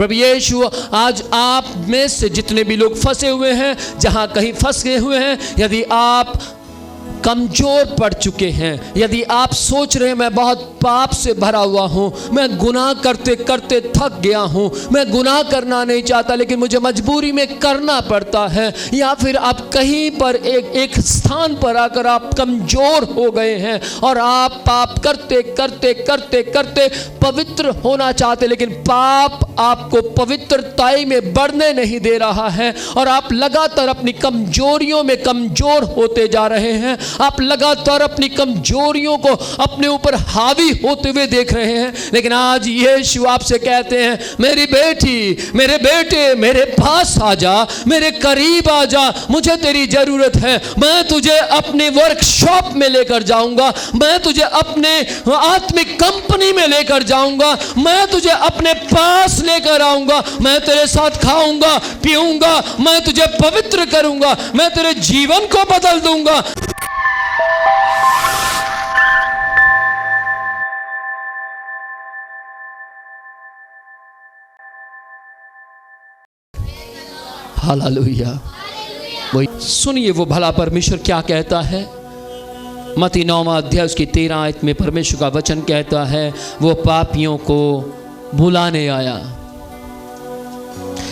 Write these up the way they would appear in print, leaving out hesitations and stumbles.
प्रभु यीशु आज आप में से जितने भी लोग फंसे हुए हैं, जहां कहीं फंसे हुए हैं, यदि आप कमजोर पड़ चुके हैं, यदि आप सोच रहे हैं मैं बहुत पाप से भरा हुआ हूं, मैं गुनाह करते करते थक गया हूं, मैं गुनाह करना नहीं चाहता लेकिन मुझे मजबूरी में करना पड़ता है, या फिर आप कहीं पर एक स्थान पर आकर आप कमजोर हो गए हैं और आप पाप करते करते करते करते पवित्र होना चाहते, लेकिन पाप आपको पवित्रताई में बढ़ने नहीं दे रहा है और आप लगातार अपनी कमजोरियों में कमजोर होते जा रहे हैं, आप लगातार अपनी कमजोरियों को अपने ऊपर हावी होते हुए देख रहे हैं। लेकिन आज यीशु आपसे कहते हैं, मेरी बेटी, मेरे बेटे, मेरे पास आ जा, मेरे करीब आ जा, मुझे तेरी जरूरत है। मैं तुझे अपने वर्कशॉप में लेकर जाऊंगा, मैं तुझे अपने आत्मिक कंपनी में लेकर जाऊंगा, मैं तुझे अपने पास लेकर आऊंगा, मैं तेरे साथ खाऊंगा पीऊंगा, मैं तुझे पवित्र करूंगा, मैं तेरे जीवन को बदल दूंगा। हालेलुया। वही सुनिए वो भला परमेश्वर क्या कहता है। मत्ती 9वां अध्याय उसकी 13 आयत में परमेश्वर का वचन कहता है, वो पापियों को बुलाने आया।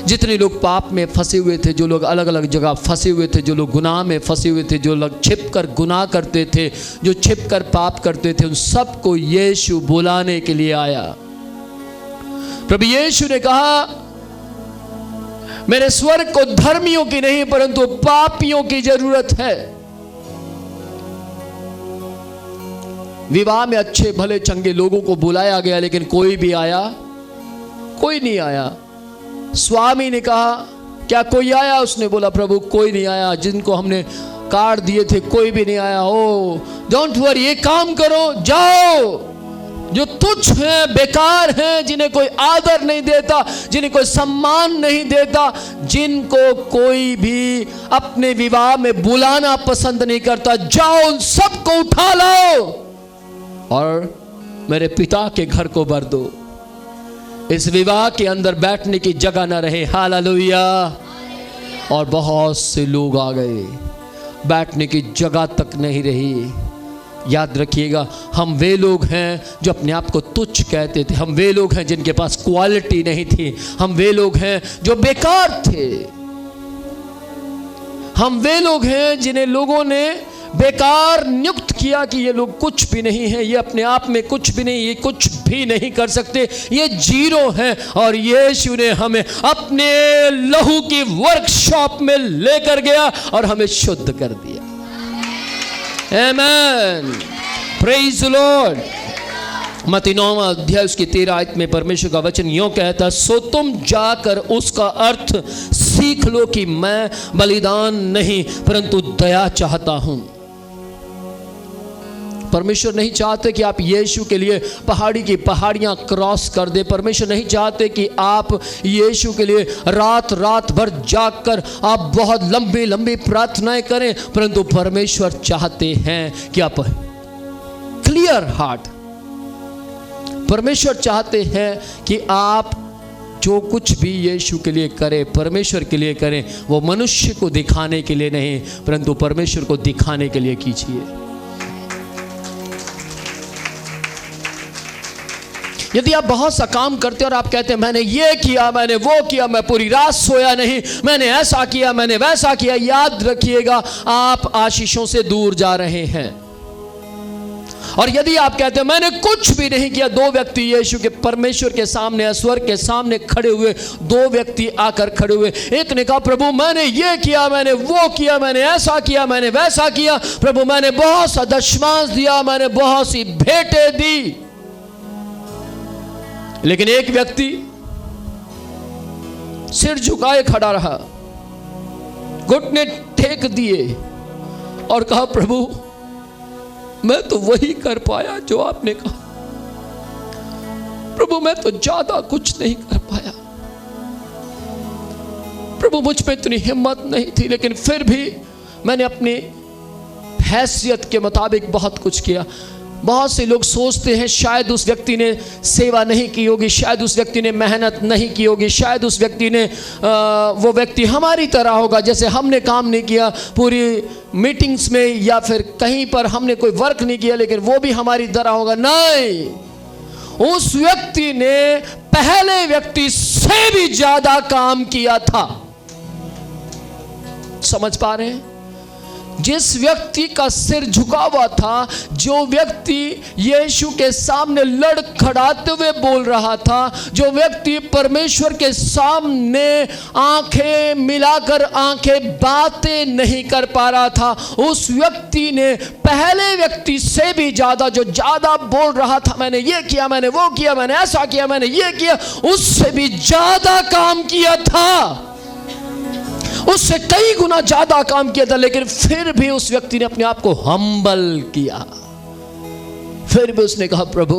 जितने लोग पाप में फंसे हुए थे, जो लोग अलग अलग जगह फंसे हुए थे, जो लोग गुनाह में फंसे हुए थे, जो लोग छिप कर गुनाह करते थे, जो छिप कर पाप करते थे, उन सबको यीशु बुलाने के लिए आया। प्रभु यीशु ने कहा, मेरे स्वर्ग को धर्मियों की नहीं परंतु पापियों की जरूरत है। विवाह में अच्छे भले चंगे लोगों को बुलाया गया, लेकिन कोई भी आया? कोई नहीं आया। स्वामी ने कहा, क्या कोई आया? उसने बोला, प्रभु कोई नहीं आया। जिनको हमने कार्ड दिए थे कोई भी नहीं आया। ओ डोंट वरी, ये काम करो, जाओ। जो तुच्छ हैं, बेकार हैं, जिन्हें कोई आदर नहीं देता, जिन्हें कोई सम्मान नहीं देता, जिनको कोई भी अपने विवाह में बुलाना पसंद नहीं करता, जाओ उन सबको उठा लाओ और मेरे पिता के घर को भर दो। इस विवाह के अंदर बैठने की जगह ना रहे। हालेलुया। और बहुत से लोग आ गए, बैठने की जगह तक नहीं रही। याद रखिएगा, हम वे लोग हैं जो अपने आप को तुच्छ कहते थे, हम वे लोग हैं जिनके पास क्वालिटी नहीं थी, हम वे लोग हैं जो बेकार थे, हम वे लोग हैं जिन्हें लोगों ने बेकार नियुक्त किया कि ये लोग कुछ भी नहीं है, ये अपने आप में कुछ भी नहीं, ये कुछ भी नहीं कर सकते, ये जीरो हैं। और यीशु ने हमें अपने लहू की वर्कशॉप में लेकर गया और हमें शुद्ध कर दिया। आमेन, प्रेज द लॉर्ड। मत्ती 9वां अध्याय उसकी 13 आयत में परमेश्वर का वचन यूं कहता, सो तुम जाकर उसका अर्थ सीख लो कि मैं बलिदान नहीं परंतु दया चाहता हूं। परमेश्वर नहीं चाहते कि आप यीशु के लिए पहाड़ी की पहाड़ियां क्रॉस कर दे। परमेश्वर नहीं चाहते कि आप यीशु के लिए रात रात भर जागकर आप बहुत लंबी लंबी प्रार्थनाएं करें, परंतु परमेश्वर चाहते हैं कि आप क्लियर हार्ट, परमेश्वर चाहते हैं कि आप जो कुछ भी यीशु के लिए करें, परमेश्वर के लिए करें, वो मनुष्य को दिखाने के लिए नहीं परंतु परमेश्वर को दिखाने के लिए कीजिए। यदि आप बहुत सा काम करते और आप कहते हैं मैंने ये किया, मैंने वो किया, मैं पूरी रात सोया नहीं, मैंने ऐसा किया, मैंने वैसा किया, याद रखिएगा आप आशीषों से दूर जा रहे हैं। और यदि आप कहते हैं मैंने कुछ भी नहीं किया, दो व्यक्ति यीशु के परमेश्वर के सामने, स्वर्ग के सामने खड़े हुए, दो व्यक्ति आकर खड़े हुए, एक ने कहा प्रभु मैंने ये किया, मैंने वो किया, मैंने ऐसा किया, मैंने वैसा किया, प्रभु मैंने बहुत सा दशमांश दिया, मैंने बहुत सी भेंटें दी। लेकिन एक व्यक्ति सिर झुकाए खड़ा रहा, घुटने टेक दिए और कहा प्रभु मैं तो वही कर पाया जो आपने कहा, प्रभु मैं तो ज्यादा कुछ नहीं कर पाया, प्रभु मुझ में इतनी हिम्मत नहीं थी, लेकिन फिर भी मैंने अपनी हैसियत के मुताबिक बहुत कुछ किया। बहुत से लोग सोचते हैं शायद उस व्यक्ति ने सेवा नहीं की होगी, शायद उस व्यक्ति ने मेहनत नहीं की होगी, शायद उस व्यक्ति ने वो व्यक्ति हमारी तरह होगा, जैसे हमने काम नहीं किया पूरी मीटिंग्स में या फिर कहीं पर हमने कोई वर्क नहीं किया लेकिन वो भी हमारी तरह होगा। नहीं, उस व्यक्ति ने पहले व्यक्ति से भी ज्यादा काम किया था। समझ पा रहे हैं? जिस व्यक्ति का सिर झुका हुआ था, जो व्यक्ति यीशु के सामने लड़खड़ाते हुए बोल रहा था, जो व्यक्ति परमेश्वर के सामने आंखें मिलाकर आंखें बातें नहीं कर पा रहा था, उस व्यक्ति ने पहले व्यक्ति से भी ज्यादा, जो ज्यादा बोल रहा था मैंने ये किया, मैंने वो किया, मैंने ऐसा किया, मैंने ये किया, उससे भी ज्यादा काम किया था, उससे कई गुना ज्यादा काम किया था। लेकिन फिर भी उस व्यक्ति ने अपने आप को हम्बल किया। फिर भी उसने कहा, प्रभु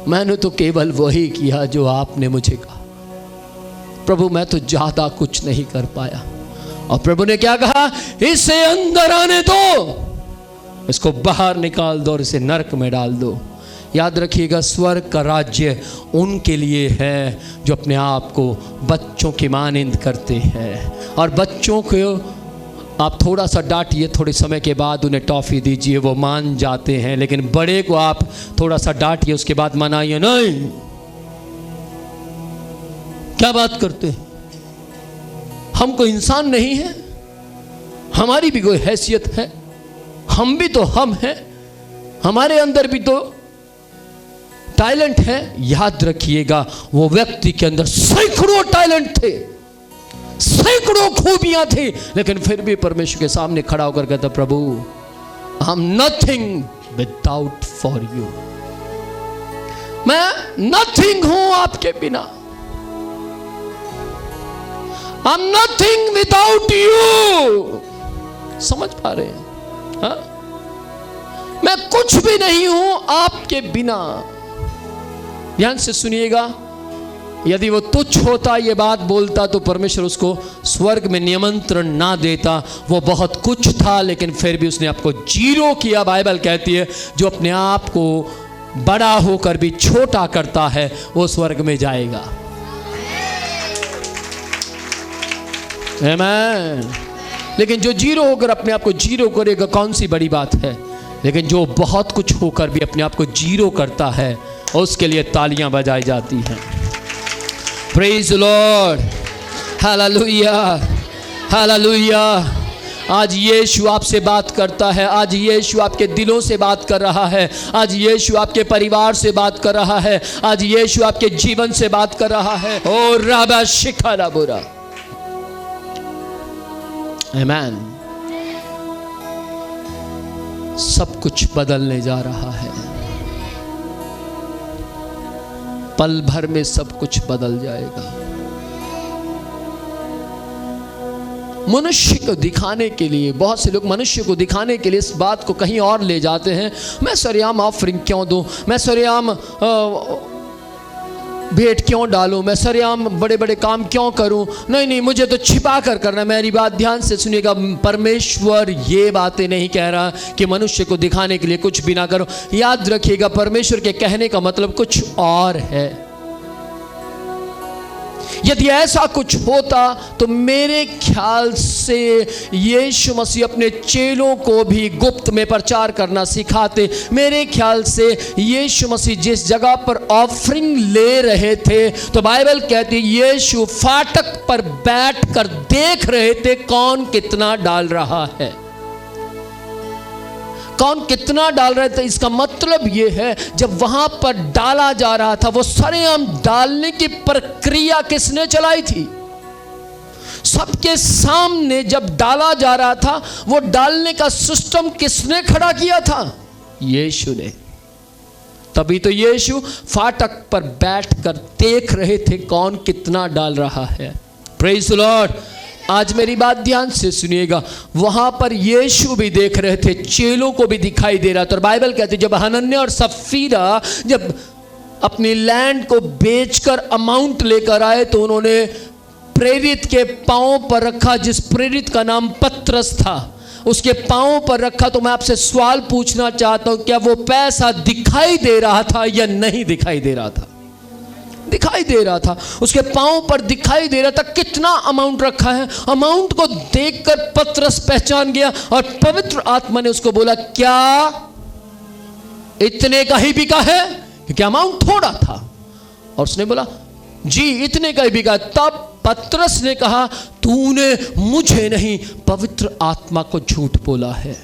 मैंने तो केवल वही किया जो आपने मुझे कहा, प्रभु मैं तो ज्यादा कुछ नहीं कर पाया। और प्रभु ने क्या कहा? इसे अंदर आने दो, इसको बाहर निकाल दो और इसे नरक में डाल दो। याद रखिएगा, स्वर्ग का राज्य उनके लिए है जो अपने आप को बच्चों की मानिंद करते हैं। और बच्चों को आप थोड़ा सा डांटिए, थोड़े समय के बाद उन्हें टॉफ़ी दीजिए, वो मान जाते हैं। लेकिन बड़े को आप थोड़ा सा डांटिए, उसके बाद मनाइए नहीं। क्या बात करते हैं? हम कोई इंसान नहीं है, हमारी भी कोई हैसियत है, हम भी तो हम हैं, हमारे अंदर भी तो टैलेंट है। याद रखिएगा, वो व्यक्ति के अंदर सैकड़ों टैलेंट थे, सैकड़ों खूबियां थी, लेकिन फिर भी परमेश्वर के सामने खड़ा होकर कहता, प्रभु I am nothing without for you, मैं नथिंग हूं आपके बिना, I am nothing without you. समझ पा रहे हैं? हा? मैं कुछ भी नहीं हूं आपके बिना। ध्यान से सुनिएगा, यदि वो तुच्छ होता, ये बात बोलता, तो परमेश्वर उसको स्वर्ग में निमंत्रण ना देता। वो बहुत कुछ था, लेकिन फिर भी उसने आपको जीरो किया। बाइबल कहती है, जो अपने आप को बड़ा होकर भी छोटा करता है वो स्वर्ग में जाएगा। आमीन। लेकिन जो जीरो होकर अपने आप को जीरो करेगा, कौन सी बड़ी बात है? लेकिन जो बहुत कुछ होकर भी अपने आप को जीरो करता है, उसके लिए तालियां बजाई जाती हैं। Praise Lord, hallelujah, hallelujah. आज यीशु आपसे बात करता है, आज यीशु आपके दिलों से बात कर रहा है, आज यीशु आपके परिवार से बात कर रहा है, आज यीशु आपके जीवन से बात कर रहा है। ओ राबा शिखाला बुरा, आमीन। सब कुछ बदलने जा रहा है, पल भर में सब कुछ बदल जाएगा। मनुष्य को दिखाने के लिए, बहुत से लोग मनुष्य को दिखाने के लिए इस बात को कहीं और ले जाते हैं, मैं सरेआम ऑफरिंग क्यों दूं, मैं सरेआम भेंट क्यों डालूं, मैं सरेआम बड़े बड़े काम क्यों करूं। नहीं नहीं, मुझे तो छिपा कर करना। मेरी बात ध्यान से सुनिएगा, परमेश्वर ये बातें नहीं कह रहा कि मनुष्य को दिखाने के लिए कुछ भी ना करो। याद रखिएगा, परमेश्वर के कहने का मतलब कुछ और है। यदि ऐसा कुछ होता तो मेरे ख्याल से यीशु मसीह अपने चेलों को भी गुप्त में प्रचार करना सिखाते। मेरे ख्याल से यीशु मसीह जिस जगह पर ऑफरिंग ले रहे थे, तो बाइबल कहती है यीशु फाटक पर बैठकर देख रहे थे कौन कितना डाल रहा है, कौन कितना डाल रहे थे। इसका मतलब यह है, जब वहां पर डाला जा रहा था, वो सरेआम डालने की प्रक्रिया किसने चलाई थी? सबके सामने जब डाला जा रहा था, वो डालने का सिस्टम किसने खड़ा किया था? यीशु ने। तभी तो यीशु फाटक पर बैठकर देख रहे थे कौन कितना डाल रहा है। Praise the Lord. आज मेरी बात ध्यान से सुनिएगा, वहां पर यीशु भी देख रहे थे, चेलों को भी दिखाई दे रहा था। और बाइबल कहती है, जब हनन्याह और सफीरा जब अपनी लैंड को बेचकर अमाउंट लेकर आए, तो उन्होंने प्रेरित के पांव पर रखा, जिस प्रेरित का नाम पतरस था। उसके पांव पर रखा तो मैं आपसे सवाल पूछना चाहता हूं, क्या वो पैसा दिखाई दे रहा था या नहीं दिखाई दे रहा था? दिखाई दे रहा था, उसके पांव पर दिखाई दे रहा था। कितना अमाउंट रखा है? अमाउंट को देखकर पतरस पहचान गया और पवित्र आत्मा ने उसको बोला, क्या इतने का ही बिका है? क्योंकि अमाउंट थोड़ा था। और उसने बोला, जी इतने का ही बिका। तब पतरस ने कहा, तूने मुझे नहीं पवित्र आत्मा को झूठ बोला है।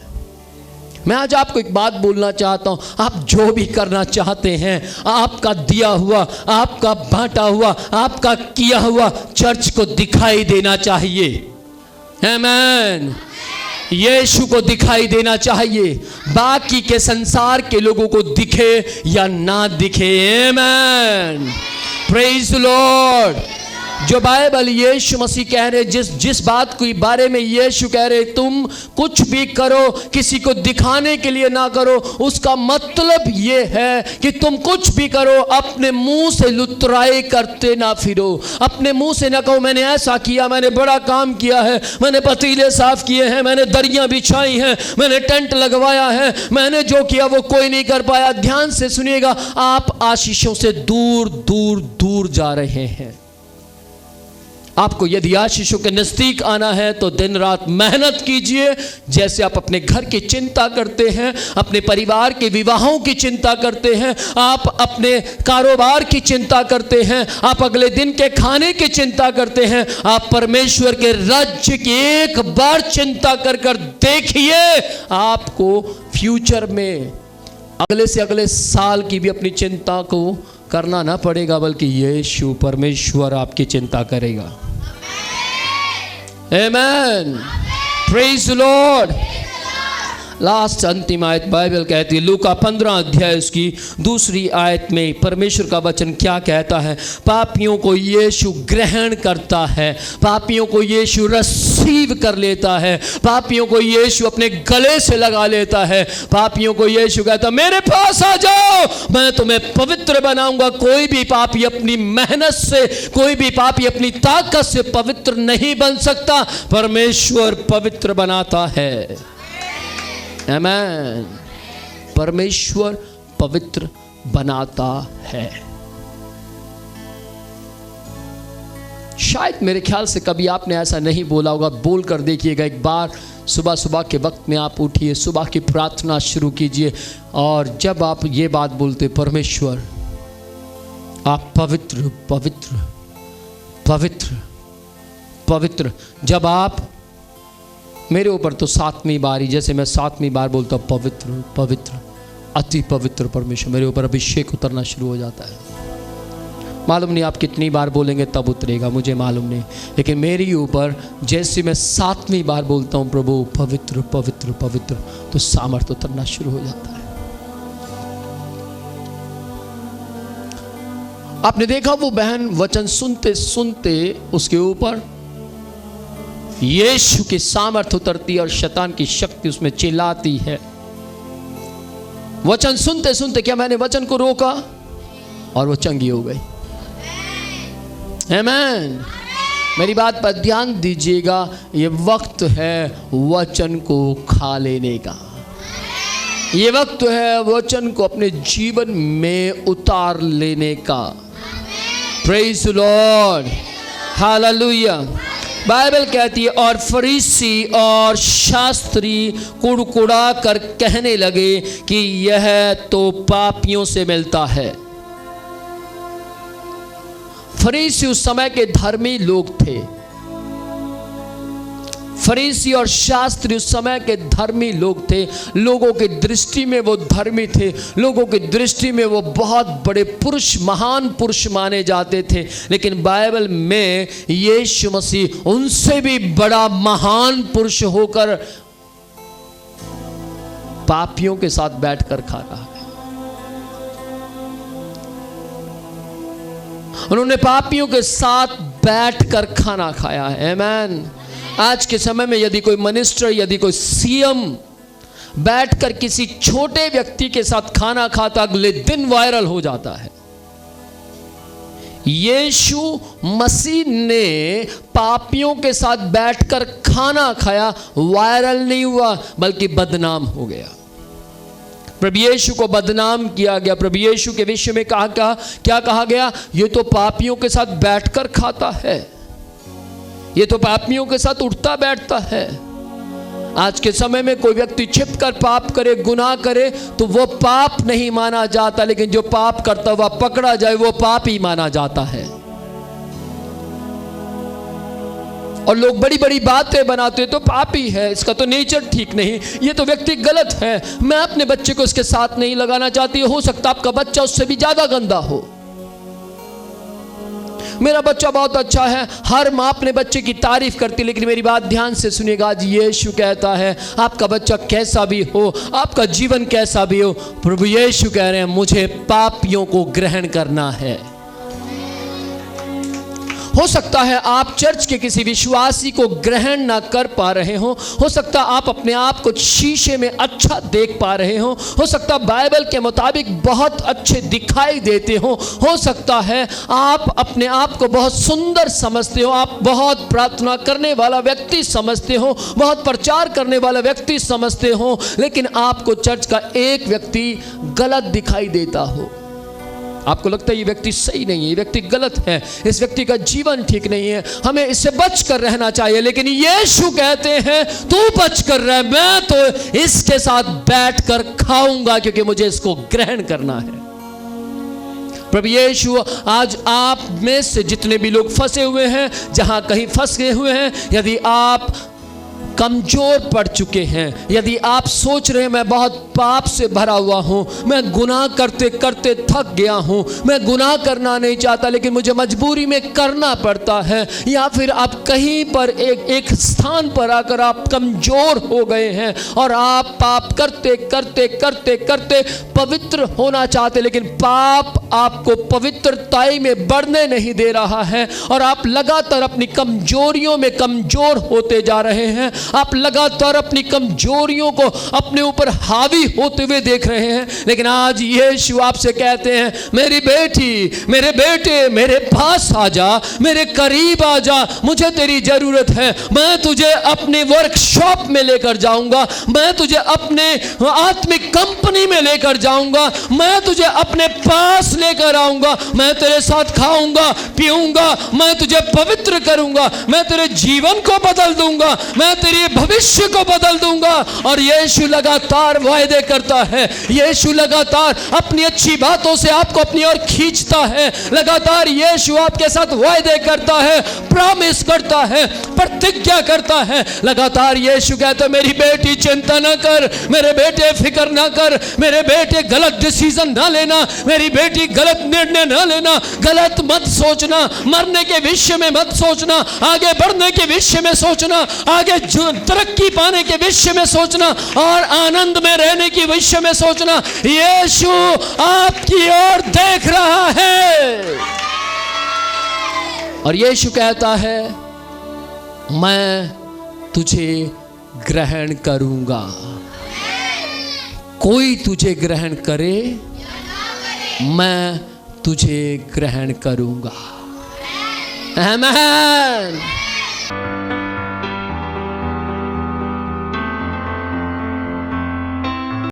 मैं आज आपको एक बात बोलना चाहता हूं, आप जो भी करना चाहते हैं, आपका दिया हुआ, आपका बांटा हुआ, आपका किया हुआ चर्च को दिखाई देना चाहिए। आमीन। यीशु को दिखाई देना चाहिए, बाकी के संसार के लोगों को दिखे या ना दिखे। आमीन। Praise the Lord. जो बाइबल यीशु मसीह कह रहे, जिस बात के बारे में यीशु कह रहे, तुम कुछ भी करो किसी को दिखाने के लिए ना करो, उसका मतलब ये है कि तुम कुछ भी करो अपने मुंह से लुतराई करते ना फिरो। अपने मुंह से ना कहो मैंने ऐसा किया, मैंने बड़ा काम किया है, मैंने पतीले साफ किए हैं, मैंने दरियां बिछाई हैं, मैंने टेंट लगवाया है, मैंने जो किया वो कोई नहीं कर पाया। ध्यान से सुनिएगा, आप आशीषों से दूर दूर दूर जा रहे हैं। आपको यदि आशीषों के नजदीक आना है तो दिन रात मेहनत कीजिए। जैसे आप अपने घर की चिंता करते हैं, अपने परिवार के विवाहों की चिंता करते हैं, आप अपने कारोबार की चिंता करते हैं, आप अगले दिन के खाने की चिंता करते हैं, आप परमेश्वर के राज्य की एक बार चिंता कर कर देखिए, आपको फ्यूचर में अगले से अगले साल की भी अपनी चिंता को करना ना पड़ेगा, बल्कि यीशु परमेश्वर आपकी चिंता करेगा। Amen. Praise the Lord. Last अंतिम आयत बाइबल कहती है, लूका 15 अध्याय उसकी दूसरी आयत में परमेश्वर का वचन क्या कहता है? पापियों को यीशु ग्रहण करता है, पापियों को यीशु रिसीव कर लेता है, पापियों को यीशु अपने गले से लगा लेता है, पापियों को यीशु कहता मेरे पास आ जाओ, मैं तुम्हें पवित्र बनाऊंगा। कोई भी पापी अपनी मेहनत से, कोई भी पापी अपनी ताकत से पवित्र नहीं बन सकता, परमेश्वर पवित्र बनाता है। आमीन। परमेश्वर पवित्र बनाता है। शायद मेरे ख्याल से कभी आपने ऐसा नहीं बोला होगा, बोल कर देखिएगा एक बार। सुबह सुबह के वक्त में आप उठिए, सुबह की प्रार्थना शुरू कीजिए, और जब आप ये बात बोलते, परमेश्वर आप पवित्र पवित्र पवित्र पवित्र, जब आप मेरे ऊपर तो 7वीं बार ही, जैसे मैं 7वीं बार बोलता हूँ पवित्र पवित्र अति पवित्र परमेश्वर, मेरे ऊपर अभिषेक उतरना शुरू हो जाता है। मालूम नहीं आप कितनी बार बोलेंगे तब उतरेगा, मुझे मालूम नहीं, लेकिन मेरे ऊपर जैसे मैं 7वीं बार बोलता हूँ प्रभु पवित्र पवित्र पवित्र, तो सामर्थ उतरना शुरू हो जाता है। आपने देखा वो बहन वचन सुनते सुनते उसके ऊपर यीशु की सामर्थ उतरती है और शैतान की शक्ति उसमें चिल्लाती है। वचन सुनते सुनते क्या मैंने वचन को रोका और वो चंगी हो गई। आमीन। मेरी बात पर ध्यान दीजिएगा, ये वक्त है वचन को खा लेने का, ये वक्त है वचन को अपने जीवन में उतार लेने का। Praise the Lord. Hallelujah. Bible कहती है, और फरीसी और शास्त्री कुड़कुड़ा कर कहने लगे कि यह तो पापियों से मिलता है। फरीसी उस समय के धर्मी लोग थे। फरीसी और शास्त्री उस समय के धर्मी लोग थे। लोगों की दृष्टि में वो धर्मी थे, लोगों की दृष्टि में वो बहुत बड़े पुरुष, महान पुरुष माने जाते थे। लेकिन बाइबल में यीशु मसीह उनसे भी बड़ा महान पुरुष होकर पापियों के साथ बैठकर खा रहा है। उन्होंने पापियों के साथ बैठकर खाना खाया है। आमीन। आज के समय में यदि कोई मिनिस्टर, यदि कोई सीएम बैठकर किसी छोटे व्यक्ति के साथ खाना खाता, अगले दिन वायरल हो जाता है। यीशु मसीह ने पापियों के साथ बैठकर खाना खाया, वायरल नहीं हुआ बल्कि बदनाम हो गया। प्रभु यीशु को बदनाम किया गया। प्रभु यीशु के विषय में क्या कहा गया? ये तो पापियों के साथ बैठकर खाता है, ये तो पापियों के साथ उठता बैठता है। आज के समय में कोई व्यक्ति छिपकर पाप करे, गुनाह करे तो वो पाप नहीं माना जाता, लेकिन जो पाप करता हुआ पकड़ा जाए वो पाप ही माना जाता है। और लोग बड़ी बड़ी बातें बनाते तो पापी है, इसका तो नेचर ठीक नहीं, ये तो व्यक्ति गलत है, मैं अपने बच्चे को इसके साथ नहीं लगाना चाहती। हो सकता आपका बच्चा उससे भी ज्यादा गंदा हो। मेरा बच्चा बहुत अच्छा है, हर माँ अपने बच्चे की तारीफ करती, लेकिन मेरी बात ध्यान से सुनिएगा। आज यीशु कहता है आपका बच्चा कैसा भी हो, आपका जीवन कैसा भी हो, प्रभु यीशु कह रहे हैं मुझे पापियों को ग्रहण करना है। हो सकता है आप चर्च के किसी विश्वासी को ग्रहण ना कर पा रहे हो सकता आप अपने आप को शीशे में अच्छा देख पा रहे हो सकता बाइबल के मुताबिक बहुत अच्छे दिखाई देते हो सकता है आप अपने आप को बहुत सुंदर समझते हो, आप बहुत प्रार्थना करने वाला व्यक्ति समझते हो, बहुत प्रचार करने वाला व्यक्ति समझते हो, लेकिन आपको चर्च का एक व्यक्ति गलत दिखाई देता हो। आपको लगता है ये व्यक्ति सही नहीं है, ये व्यक्ति गलत है, इस व्यक्ति का जीवन ठीक नहीं है, हमें इससे बच कर रहना चाहिए। लेकिन यीशु कहते हैं तू बच कर रह, मैं तो इसके साथ बैठकर खाऊंगा क्योंकि मुझे इसको ग्रहण करना है। प्रभु यीशु आज आप में से जितने भी लोग फंसे हुए हैं, जहां कहीं फंस गए हुए हैं, यदि आप कमजोर पड़ चुके हैं, यदि आप सोच रहे हैं मैं बहुत पाप से भरा हुआ हूं, मैं गुनाह करते करते थक गया हूं, मैं गुनाह करना नहीं चाहता लेकिन मुझे मजबूरी में करना पड़ता है, या फिर आप कहीं पर एक स्थान पर आकर आप कमजोर हो गए हैं और आप पाप करते करते करते करते पवित्र होना चाहते, लेकिन पाप आपको पवित्रताई में बढ़ने नहीं दे रहा है और आप लगातार अपनी कमजोरियों में कमजोर होते जा रहे हैं, आप लगातार अपनी कमजोरियों को अपने ऊपर हावी होते हुए देख रहे हैं। लेकिन आज यीशु आपसे कहते हैं मेरी बेटी, मेरे बेटे, मेरे पास आ जा, मेरे करीब आ जा, मुझे तेरी जरूरत है, मैं तुझे अपने वर्कशॉप में लेकर जाऊंगा, मैं तुझे अपने आत्मिक कंपनी में लेकर जाऊंगा, मैं तुझे अपने पास लेकर आऊंगा, मैं तेरे साथ खाऊंगा पीऊंगा, मैं तुझे पवित्र करूंगा, मैं तेरे जीवन को बदल दूंगा, मैं तेरे भविष्य को बदल दूंगा। और यीशु लगातार वायदे करता है, यीशु लगातार अपनी अच्छी बातों से आपको अपनी ओर खींचता है, लगातार यीशु आपके साथ वायदे करता है, प्रॉमिस करता है, प्रतिज्ञा करता है। लगातार यीशु कहता है मेरी बेटी चिंता ना कर, मेरे बेटे फिक्र ना कर, मेरे बेटे गलत डिसीजन ना लेना, मेरी बेटी गलत निर्णय ना लेना, गलत मत सोचना, मरने के विषय में मत सोचना, आगे बढ़ने के विषय में सोचना, आगे तरक्की पाने के विषय में सोचना और आनंद में रहने की विषय में सोचना। यीशु आपकी ओर देख रहा है और यीशु कहता है मैं तुझे ग्रहण करूंगा। कोई तुझे ग्रहण करे, मैं तुझे ग्रहण करूंगा। आमीन।